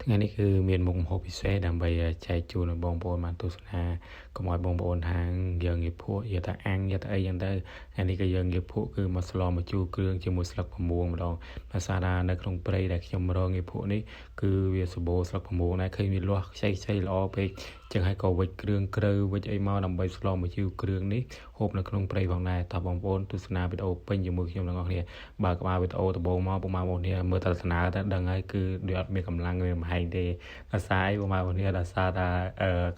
ថ្ងៃនេះគឺមានមុខម្ហូបពិសេសដើម្បីចែកជូនដល់បងប្អូនបានទស្សនាកុំឲ្យបងប្អូនហាងយើងងាយភក់យកតែអាំងយកតែអីចឹងទៅថ្ងៃនេះគឺយើងងាយភក់គឺមកស្លមកជូរគ្រឿងជាមួយស្លឹកភមួងម្ដងភាសាថានៅក្នុងព្រៃដែលខ្ញុំរងងាយភក់នេះគឺវាសម្បូរស្លឹកភមួងដែរឃើញវាលាស់ខ្ចីល្អពេកចឹងហើយក៏វិចគ្រឿងក្រៅវិចអីមកដើម្បីស្លមកជូរគ្រឿងនេះហូបនៅក្នុងព្រៃផងដែរតើបងប្អូនទស្សនាវីដេអូពេញជាមួយខ្ញុំទាំងអស់គ្នាបើក្បាលវីដេអូដំបូងមកពុកម៉ែបងប្អូនមើលតែស្នាទៅដឹងហើយគឺវាអត់មានកម្លាំងមានមហែងទេអាសាយពុកម៉ែបងប្អូនដោយសារថ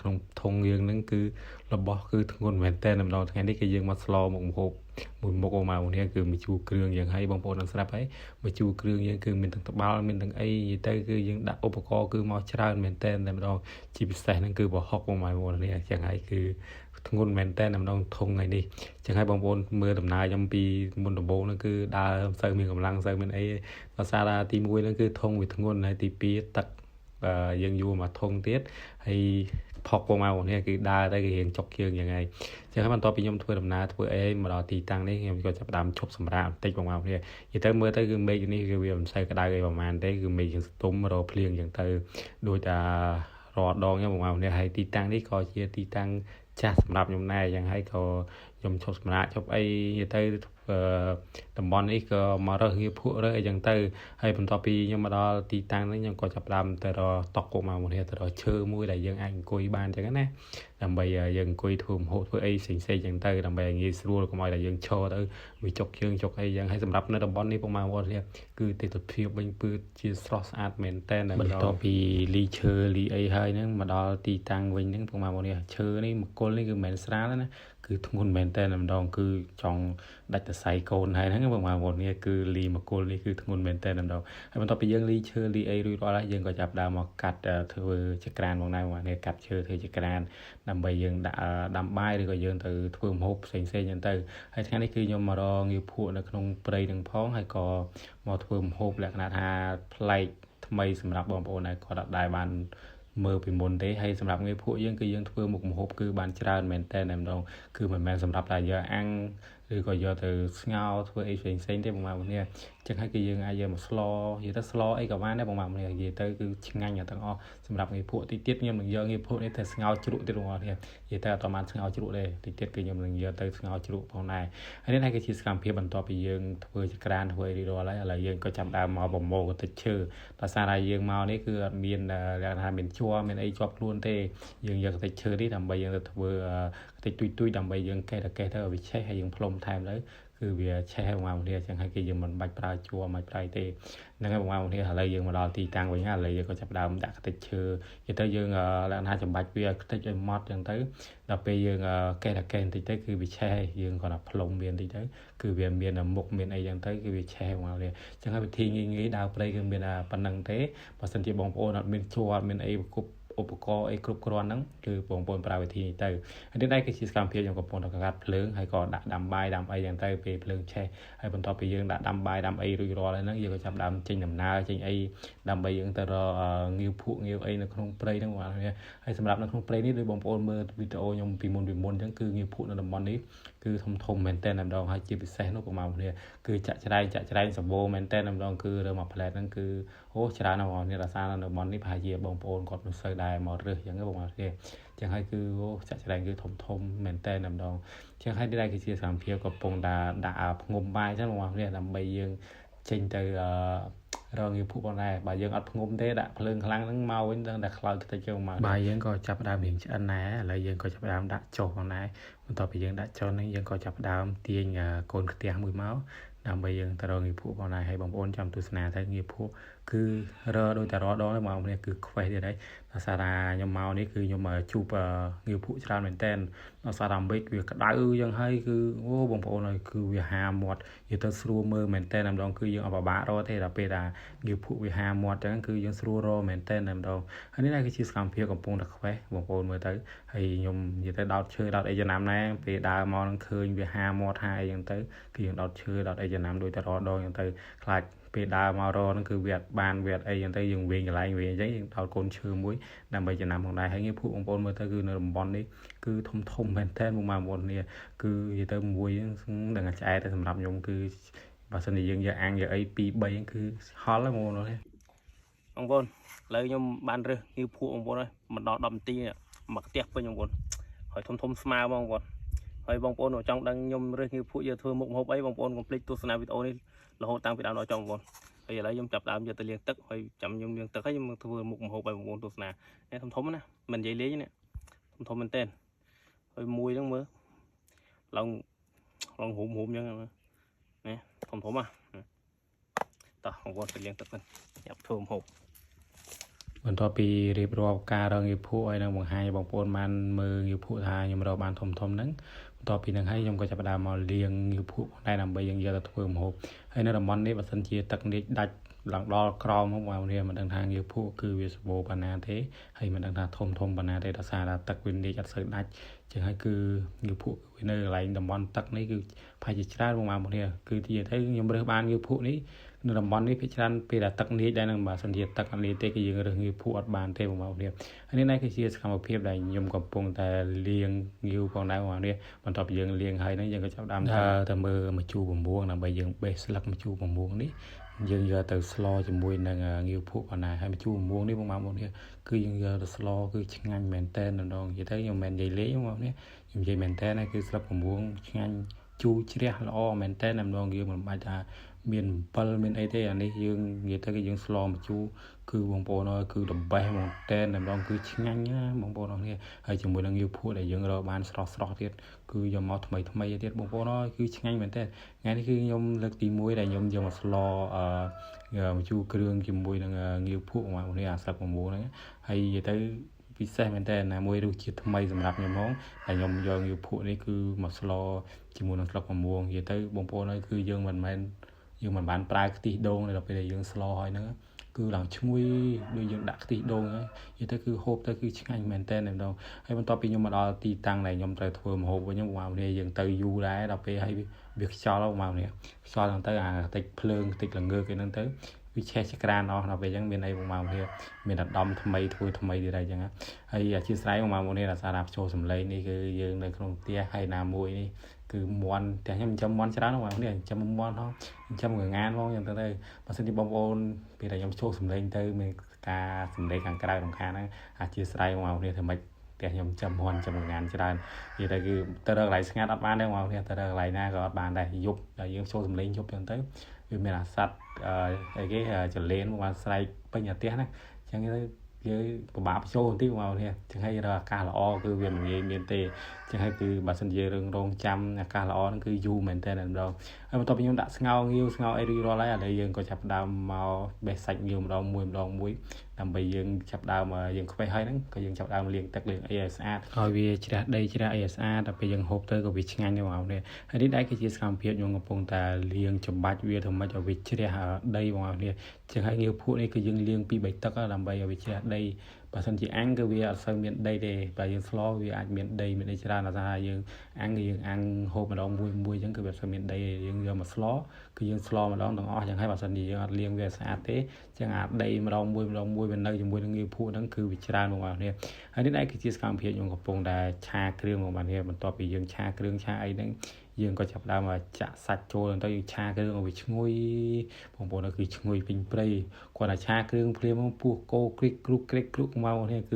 ាក្នុងធុងយើងហ្នឹងគឺរបស់គឺធ្ងន់មែនតើម្ដងថ្ងៃនេះគឺយើងមកស្លមុខម្ហូបមួយមុខអូម៉ៅនេះគឺមកជូរគ្រឿងយើងហើយបងប្អូននឹងស្រាប់ហើយមកជូរគ្រឿងយើងគឺមានទាំងត្បាល់មានទាំងអីនិយាយទៅគឺយើងដាក់ឧបករណ៍គឺមកច្រើនមែនតើតែម្ដងជាពិសេសហ្នឹងគឺប្រហុកអូម៉ៅនេះចឹងហើយគឺធ្ងន់មែនតើម្ដងធុងថ្ងៃនេះចឹងហើយបងប្អូនមើលដំណើរខ្ញុំពីមុនដំបូងហ្នឹងគឺដើរមិនសូវមានកម្លាំងសូវមានអីដោយសារថាទី1ហ្នឹងគឺធុងវាធ្ងន់ហើយទី2ទឹកយើងយួរមកធុងទៀតហើយផុកមកនេះគឺដើរទៅគឺរៀងចុកជើងយ៉ាងហើយចឹងហើយបន្ទាប់ពីខ្ញុំធ្វើដំណើរធ្វើអីមកដល់ទីតាំងនេះខ្ញុំក៏ចាប់ផ្ដើមឈប់សម្រាកបន្តិចបងប្អូននេះនិយាយទៅមើលទៅគឺមេឃនេះគឺវាមិនសូវក្តៅអីប្រហែលទេគឺមេឃយ៉ាងស្ទុំរកភ្លៀងចឹងទៅដូចតែរាល់ដងខ្ញុំបងប្អូននេះហើយទីតាំងនេះក៏ជាទីតាំងចាស់សម្រាប់ខ្ញុំដែរចឹងហើយក៏ខ្ញុំឈប់សម្រាកឈប់អីនិយាយទៅតំបន់នេះក៏មករើសងារភក់រើសអីចឹងទៅហើយបន្ទាប់ពីខ្ញុំមកដល់ទីតាំងនេះខ្ញុំក៏ចាប់ផ្ដើមទៅរកតុកមកនេះទៅរកឈើមួយដែលយើងអាចអង្គុយបានចឹងណាដើម្បីយើងអង្គុយធ្វើម្ហូបធ្វើអីផ្សេងៗចឹងទៅដើម្បីឲ្យងាយស្រួលកុំឲ្យតែយើងឈរទៅវាចុកជើងចុកអីចឹងហើយសម្រាប់នៅតំបន់នេះពុកម៉ែបងប្អូនគឺទិដ្ឋភាពវិញពឺជាស្រស់ស្អាតមែនតើបន្ទាប់ពីលីឈើលីអីហើយហ្នឹងមកដល់ទីតាំងវិញហ្នឹងពុកម៉ែបងប្អូនឈើនេះមកគល់នេះគឺមិនមែនស្រាលទេណាគឺធ្ងន់មែនតើម្ដងគឺចង់ដាច់តសៃកូនហើយហ្នឹងបងប្អូននេះគឺលីមកគល់នេះគឺធ្ងន់មែនតើម្ដងហើយបន្ទាប់ពីយើងលីឈើលីអីរួចរាល់ហើយយើងក៏ចាប់ដើមមកកាត់ធ្វើជាក្រានបងណាបងនេះកាត់ឈើធ្វើជាក្រានដើម្បីយើងដាក់ដាំបាយឬក៏យើងទៅធ្វើម្ហូបផ្សេងៗចឹងទៅហើយថ្ងៃនេះគឺខ្ញុំមករកងារភក់នៅក្នុងព្រៃនឹងផងហើយក៏មកធ្វើម្ហូបលក្ខណៈថាប្លែកថ្មីសម្រាប់បងប្អូនដែលគាត់អត់ដែរបានមើលពីមុនទេហើយសម្រាប់ងារភក់យើងគឺយើងធ្វើមុខម្ហូបគឺបានច្រើនមែនតើម្ដងគឺមិនមែនសម្រាប់តែយកអាំងឬក៏យកទៅស្ងោរធ្វើអីផ្សេងៗទេបងប្អូននេះចឹងហើយគឺយើងអាចយកមកស្លនិយាយទៅស្លអីក៏បានដែរបងប្អូននេះនិយាយទៅគឺឆ្ងាញ់ទាំងអស់សម្រាប់ងារភក់តិចទៀតខ្ញុំនឹងយកងារភក់នេះទៅស្ងោរជ្រក់ទៀតបងប្អូននេះនិយាយទៅអត់បានស្ងោរជ្រក់ទេតិចទៀតគឺខ្ញុំនឹងយកទៅស្ងោរជ្រក់ផងដែរហើយនេះគឺជាសកម្មភាពបន្ទាប់ពីយើងធ្វើចក្រានធ្វើអីរាល់ហើយឥឡូវយើងក៏ចាប់ដើមមកប្រមូលកន្តិចឈើដោយសារតែយើងមកនេះគឺអត់មានលក្ខណៈមានជ័រមានអីជាប់ខ្លួនទេយើងយកកន្តិចឈើនេះដើម្បីយើងទៅធ្វើកន្តិចទុយដើម្បីយើងកេះទៅឲ្យវាឆេះហើយយើងផ្លុំថែមទៅគឺវាឆេះបងប្អូននេះចឹងហើយគឺយើងមិនបាច់ប្រើជ័រមិនប្រើទេហ្នឹងហើយបងប្អូននេះឥឡូវយើងមកដល់ទីតាំងវិញហើយឥឡូវយើងក៏ចាប់ដើមដាក់កន្តិចឈើនិយាយទៅយើងលក្ខណៈចម្បាច់វាកន្តិចឲ្យម៉ត់ចឹងទៅដល់ពេលយើងកេះបន្តិចទៅគឺវាឆេះយើងគ្រាន់តែផ្លុំវាបន្តិចទៅគឺវាមានមុខមានអីចឹងទៅគឺវាឆេះបងប្អូននេះចឹងហើយវិធីងាយដើរព្រៃគឺមានប៉ុណ្្នឹងទេបើសិនជាបងប្អូនអត់មានជ័រអត់មានអីគប់ឧបករណ៍អីគ្រប់គ្រាន់ហ្នឹងគឺបងប្អូនប្រើវិធីនេះទៅហើយនេះដែរគឺជាសកម្មភាពខ្ញុំកំពុងតែកាត់ភ្លើងហើយក៏ដាក់ដាំបាយដាំអីចឹងទៅពេលភ្លើងឆេះហើយបន្ទាប់ពីយើងដាក់ដាំបាយដាំអីរួចរាល់ហើយហ្នឹងយើងក៏ចាប់ដើមចេញដំណើរចេញអីដើម្បីយើងទៅរកងាវភក់ងាវអីនៅក្នុងព្រៃហ្នឹងបងប្អូនហើយសម្រាប់នៅក្នុងព្រៃនេះដូចបងប្អូនមើលវីដេអូខ្ញុំពីមុនអញ្ចឹងគឺងាវភក់នៅតំបន់នេះគឺធំមែនតើម្ដងហើយជាពិសេសនោះបងប្អូនគឺចាក់ច្រែងសម្បូរមែនតើម្ដងគឺរើមកផ្លែតហ្នឹងគឺអូច្រើនណាស់បងប្អូនរាសារនៅតំបន់នេះប្រហែលជាបងប្អូនគាត់មិនសូវដែរមករើសអញ្ចឹងបងប្អូនចឹងហើយគឺចាក់ច្រែងគឺធំមែនតើម្ដងចឹងហើយនេះដែរគឺជាសកម្មភាពកំពុងដាក់ផ្ងុំបាយចឹងបងប្អូនដើម្បីយើងចេញទៅរងងារភក់ផងដែរបើយើងអត់ផ្ងុំទេដាក់ភ្លើងខ្លាំងហ្នឹងមកវិញដឹងតែខ្លោចទៅជើងមកបាយយើងក៏ចាប់ដើមរៀងឆ្អិនដែរឥឡូវយើងក៏ចាប់ដើមដាក់ចុះផងដែរបន្ទាប់ពីយើងដាក់ចុះហ្នឹងយើងក៏ចាប់ដើមទាញកូនខ្ទះមួយមកដើម្បីយើងទៅរកងារភក់ផងដែរហើយបងប្អូនចាំទស្សនាទៅងារភក់គឺដូចតែរដងហ្នឹងបងប្អូនគឺខ្វេះទៀតហើយដោយសារថាខ្ញុំមកនេះគឺខ្ញុំជួបងារភក់ច្រើនមែនតើដោយសារតែអាមេរិកវាក្តៅយ៉ាងហើយគឺអូបងប្អូនហើយគឺវាហាមាត់និយាយទៅស្រួលមើលមែនតើម្ដងគឺយើងអត់ពិបាករកទេដល់ពេលថាងារភក់វាហាមាត់ចឹងគឺយើងស្រួលរកមែនតើម្ដងហើយនេះគឺជាសកម្មភាពកំពុងតែខ្វេះបងប្អូនមើលទៅហើយខ្ញុំនិយាយទៅដោតឈើដោតអីចំណាំដែរពេលដើរមកនឹងឃើញវាហាមាត់ហាអីចឹងទៅគឺយើងដោតឈើដោតអីចំណាំដូចតែរដងចឹងទៅខ្លាចពេលដើរមករហ្នឹងគឺវាអត់បានវាអត់អីចឹងទៅយើងវិញកន្លែងវិញអញ្ចឹងយើងដោតកូនឈើមួយដើម្បីចំណាំផងដែរហើយងារភក់បងប្អូនមើលទៅគឺនៅតំបន់នេះគឺធំមែនតើបងប្អូននេះគឺនិយាយទៅមួយហ្នឹងឆ្អែតតែសម្រាប់ខ្ញុំគឺបើសិនជាយើងយកអាំងយកអី2 3ហ្នឹងគឺហល់ហ្នឹងបងប្អូននេះ បងប្អូនឥឡូវខ្ញុំបានរើសងៀវភក់បងប្អូនហើយមិនដល់10នាទីមកផ្ទះពេញបងប្អូនហើយធំស្មើបងប្អូនហើយបងប្អូនចង់ដឹងខ្ញុំរើសងៀវភក់យកធ្វើមុខម្ហូបអីបងប្អូនកុំភ្លេចទស្សនាវីដេអូនេះរហូតតាំងពីដើមដល់ចុងបងប្អូនហើយឥឡូវខ្ញុំចាប់ដើមយកទៅលាងទឹកហើយចាំខ្ញុំលាងទឹកហើយខ្ញុំធ្វើមុខម្ហូបឲ្យបងប្អូនទស្សនានេះធំណាមិននិយាយលេងនេះធំមែនតើហើយមួយហ្នឹងមើលឡើងហូមអញ្ចឹងនេះធំហ៎តោះបងប្អូនទៅលាងទឹកទៅញ៉ាំធ្វើម្ហូបបន្ទាប់ពីរៀបរាប់ការរកងៀវភក់ឲ្យនឹងបង្ហាញបងប្អូនបានមើលងៀវភក់ថាខ្ញុំរកបានធំហ្នឹងបន្ទាប់ពីហ្នឹងហើយខ្ញុំក៏ចាប់ផ្ដើមមកលាងងៀវភក់ដែរដើម្បីយើងយកទៅធ្វើម្ហូបហើយនៅតំបន់នេះបើសិនជាទឹកនេះដាច់ឡើងដល់ក្រោមមកមកនេះមិនដឹងថាងៀវភក់គឺវាសម្បូរប៉ុណ្ណាទេហើយមិនដឹងថាធំប៉ុណ្ណាទេដោយសារថាទឹកវានេះអត់សូវដាច់ចឹងហើយគឺងៀវភក់វានៅកន្លែងតំបន់ទឹកនេះគឺប្រហែលជាច្រើនមកនេះគឺទីទៅខ្ញុំរើសបានងៀវភក់នេះនៅតំបន់នេះភាគច្រើនពេលដែលទឹកនាចដែរនឹងបើសិនជាទឹកអត់នាចទេគឺយើងរើសងៀវភក់អត់បានទេបងប្អូននេះហើយនេះគឺជាសកម្មភាពដែលខ្ញុំកំពុងតែលាងងៀវផងដែរបងប្អូននេះបន្ទាប់ពីយើងលាងហើយហ្នឹងយើងក៏ចាប់ដើមទៅមើលម្ជូរបំពងដើម្បីយើងបេះស្លឹកម្ជូរបំពងនេះយើងយកទៅស្លជាមួយនឹងងៀវភក់ប៉ុណ្ណាហើយម្ជូរបំពងនេះបងប្អូននេះគឺយើងយកទៅស្លគឺឆ្ងាញ់មែនតើម្ដងនិយាយទៅខ្ញុំមិននិយាយលេងបងប្អូននេះខ្ញុំនិយាយមែនតើគឺស្លឹកបំពងឆ្ងាញ់ជូរជ្រះល្អមែនតើម្ដងយើងមិនបាច់ថាមាន7មានអីទេអានេះយើងនិយាយទៅគឺយើងស្លម្ជូរគឺបងប្អូនអើយគឺthe best ហ្មងតែម្ដងគឺឆ្ងាញ់ណាបងប្អូនអរគ្នាហើយជាមួយនឹងងៀវភក់ដែលយើងរកបានស្រស់ទៀតគឺយកមកថ្មីទៀតបងប្អូនអើយគឺឆ្ងាញ់មែនតើថ្ងៃនេះគឺខ្ញុំលើកទី1ដែលខ្ញុំយកមកស្លម្ជូរគ្រឿងជាមួយនឹងងៀវភក់បងប្អូននេះអាស្លឹក9ហ្នឹងហើយនិយាយទៅពិសេសមែនតើណាមួយរសជាតិថ្មីសម្រាប់ខ្ញុំហ្មងហើយខ្ញុំយកងៀវភក់នេះគឺមកស្លជាមួយនឹងស្លឹក9និយាយទៅបងប្អូនអើយគឺយើងមិនបានប្រើខ្ទិះដូងដល់ពេលដែលយើងស្លហើយហ្នឹងគឺឡើងឈ្ងុយដូចយើងដាក់ខ្ទិះដូងហើយនិយាយទៅគឺហូបទៅគឺឆ្ងាញ់មែនតើម្ដងហើយបន្ទាប់ពីខ្ញុំមកដល់ទីតាំងដែលខ្ញុំត្រូវធ្វើម្ហូបវិញបងប្អូននេះយើងទៅយូរដែរដល់ពេលហើយវាខ្យល់បងប្អូននេះខ្យល់ហ្នឹងទៅអាតិចភ្លើងតិចល្ងើកឯហ្នឹងទៅវាឆេះចក្រានអស់ដល់ពេលអញ្ចឹងមានអីបងប្អូននេះមានអាដាមថ្មីធ្វើថ្មីទៀតហើយអញ្ចឹងហើយអធិស្ឋានបងប្អូននេះដល់សារបញ្ចូលសម្លេងនេះគឺយើងនៅក្នុងផ្ទះហើយណាមួយនេះគឺមន់តែខ្ញុំចាំមន់ច្រើនបងប្អូននេះចាំមន់ផងចាំងងានផងយ៉ាងទៅបើសិនជាបងប្អូនពេលដែលខ្ញុំចូលសម្លេងទៅមានការសម្លេងខាងក្រៅរំខានហ្នឹងអធិស្ឋានបងប្អូននេះធ្វើម៉េចតែខ្ញុំចាំមន់ចាំងានច្រើននិយាយទៅគឺទៅរកកន្លែងស្ងាត់អត់បានទេបងប្អូននេះទៅរកកន្លែងណាក៏អត់បានដែរយប់ដល់យើងចូលសម្លេងយប់ហ្នឹងទៅវាមានអាសត្វអីគេចលេនមកស្រែកពេញផ្ទះណាអញ្ចឹងទៅយើងពិបាកបញ្ចូលបន្តិចបងប្អូននេះចឹងហើយរកអាកាសល្អគឺវាមិនងាយមានទេចឹងហើយគឺបើសិនជារឿងរងចាំអាកាសល្អហ្នឹងគឺយូរមែនតើម្ដងហើយបន្ទាប់ពីខ្ញុំដាក់ស្ងោរងាវស្ងោរអីរួចរាល់ហើយឥឡូវយើងក៏ចាប់ដើមមកបេះសាច់ងាវម្ដងមួយដើម្បីយើងចាប់ដើមយើងខ្វេះហើយហ្នឹងក៏យើងចាប់ដើមលាងទឹកលាងអីឲ្យស្អាតហើយវាជ្រះដីជ្រះអីឲ្យស្អាតដល់ពេលយើងហូបទៅក៏វាឆ្ងាញ់ដែរបងប្អូននេះហើយនេះដែរគឺជាសកម្មភាពខ្ញុំកំពុងតែលាងចំបាច់វាធ្វើម៉េចឲ្យវាជ្រះដីបងប្អូននេះចឹងហើយងាវភក់នេះគឺយើងលាង 2-3 ទឹកដើម្បីឲ្យវាជ្រះដីបើសិនជាអាំងគឺវាអត់សូវមានដីទេបើយើងស្លវាអាចមានដីមានអីច្រើនដល់ថាយើងអាំងហូបម្ដងមួយអញ្ចឹងគឺវាអត់សូវមានដីទេយើងយកមកស្លគឺយើងស្លម្ដងទាំងអស់ចឹងហើយបើសិនជាយើងអត់លាងវាស្អាតទេចឹងអាដីម្ដងមួយវានៅជាមួយនឹងងាវភក់ហ្នឹងគឺវាច្រើនបងប្អូននេះហើយនេះដែរគឺជាសកម្មភាពខ្ញុំកំពុងតែឆាគ្រឿងបងប្អូននេះបន្ទាប់ពីយើងឆាគ្រឿងឆាអីហ្នឹងយើងក៏ចាប់ដើមចាក់សាច់ចូលទៅយើងឆាគ្រឿងឲ្យវាឈ្ងុយបងប្អូនគឺឈ្ងុយពេញព្រៃគាត់តែឆាគ្រឿងភ្លាមពោះគោគ្រិកគ្រុកមកនេះគ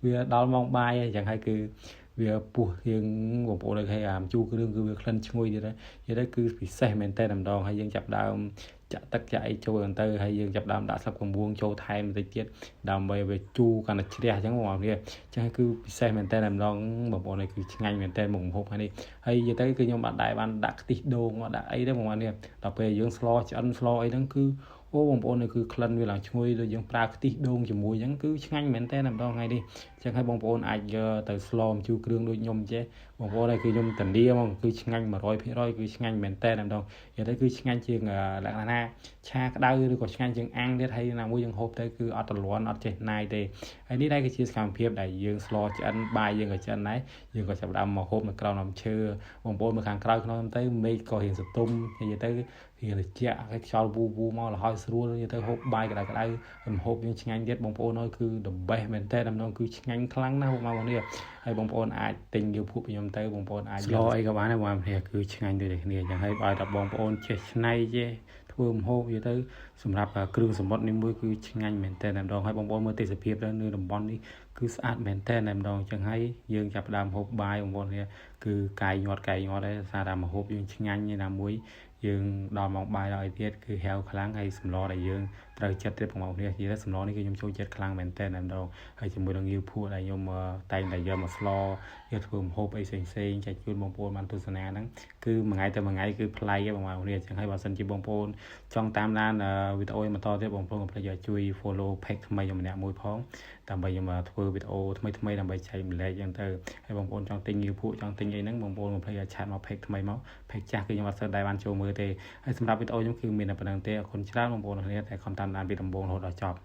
ឺវាដល់ម៉ោងបាយហើយចឹងហើយគឺវាពោះយើងបងប្អូនឲ្យអាមជូរគ្រឿងគឺវាក្លិនឈ្ងុយទៀតហើយនេះគឺពិសេសមែនតើម្ដងហើយយើងចាប់ដើមចាក់ទឹកចាក់អីចូលទៅហើយយើងចាប់ដើមដាក់ស្លឹកកំបួងចូលថែមបន្តិចទៀតដើម្បីឲ្យវាជូរកាន់តែជ្រះអញ្ចឹងបងប្អូននេះចឹងគឺពិសេសមែនតើម្ដងបងប្អូននេះគឺឆ្ងាញ់មែនតើមុខម្ហូបហើយនេះហើយនិយាយទៅគឺខ្ញុំអត់ដែរបានដាក់ខ្ទិះដូងមកដាក់អីទេបងប្អូននេះដល់ពេលយើងស្លឆ្អិនស្លអីហ្នឹងគឺអូបងប្អូននេះគឺក្លិនវាឡើងឈ្ងុយដូចយើងប្រើខ្ទិះដូងជាមួយអញ្ចឹងគឺឆ្ងាញ់មែនតើម្ដងថ្ងៃនេះចឹងហើយបងប្អូនអាចយកទៅស្លម្ជូរគ្រឿងដូចខ្ញុំចេះបងប្អូនហើយគឺខ្ញុំធានាហ្មងគឺឆ្ងាញ់ 100% គឺឆ្ងាញ់មែនតើម្ដងនិយាយទៅគឺឆ្ងាញ់ជាងលក្ខណៈណាឆាក្តៅឬក៏ឆ្ងាញ់ជាងអាំងទៀតហើយណាមួយយើងហូបទៅគឺអត់ទលាន់អត់ចេះណាយទេហើយនេះដែរគឺជាសកម្មភាពដែលយើងស្លឆ្អិនបាយយើងក៏ឆ្អិនដែរយើងក៏ចាប់ផ្ដើមមកហូបនៅក្រោមដើមឈើបងប្អូនមើលខាងក្រៅខ្នងទៅមេឃក៏រៀងសទុំនិយាយទៅរៀងត្រជាក់ហើយខ្យល់វូមកលហើយស្រួលនិយាយទៅហូបបាយក្តៅហូបយើងឆ្ងាញ់ទៀតបងប្អូនអើយគឺ the best មែនតើដំណងគឺឆ្ងាញ់ខ្លាំងណាស់បងប្អូននេះហើយបងប្អូនអាចទិញយកភក់ខ្ញុំទៅបងប្អូនអាចស្លអីក៏បានដែរបងប្អូនគឺឆ្ងាញ់ដូចគ្នាអញ្ចឹងហើយបើតែបងប្អូនចេះឆ្នៃចេះ ធ្វើម្ហូបនិយាយទៅសម្រាប់គ្រឿងសមុទ្រនេះមួយគឺឆ្ងាញ់មែនតើតែម្ដងហើយបងប្អូនមើលទេសភាពទៅនៅតំបន់នេះគឺស្អាតមែនតើតែម្ដងអញ្ចឹងហើយយើងចាប់ផ្ដើមហូបបាយបងប្អូននេះគឺកាយញាត់ដែរសារតែម្ហូបយើងឆ្ងាញ់ណាមួយយើងដល់មកបាយដល់អីទៀតគឺហែវខ្លាំងហើយសម្លដែលយើងត្រូវចិត្តទៀតបងប្អូននេះនិយាយទៅសម្លនេះគឺខ្ញុំចូលចិត្តខ្លាំងមែនតើតែម្ដងហើយជាមួយនឹងងាវភក់ដែលខ្ញុំតែងតែយកមកស្លយកធ្វើម្ហូបអីផ្សេងចែកជូនបងប្អូនបានទស្សនាហ្នឹងគឺមួយថ្ងៃទៅមួយថ្ងៃគឺប្លែកឯងបងប្អូននេះអញ្ចឹងហើយបើសិនជាបងប្អូនចង់តាមដានវីដេអូបន្តទៀតបងប្អូនកុំភ្លេចជួយ follow page ថ្មីខ្ញុំម្នាក់មួយផងដើម្បីខ្ញុំធ្វើវីដេអូថ្មីដើម្បីចែកម្លែកអញ្ចឹងទៅហើយបងប្អូនចង់ទិញងាវភក់ចង់ទិញអីហ្នឹងបងប្អូនកុំភ្លេចឆាតមក page ថ្មីមក page ចាស់គឺខ្ញុំអត់សូវដែរបានចូលមើលទេហើយសម្រាប់វីដេអូខ្ញុំគឺមានតែប៉ុណ្្នឹងទេអរគុណច្រើនបងប្អូនគ្នាតែខំតាមដានពីដំបូងរហូតដល់ចប់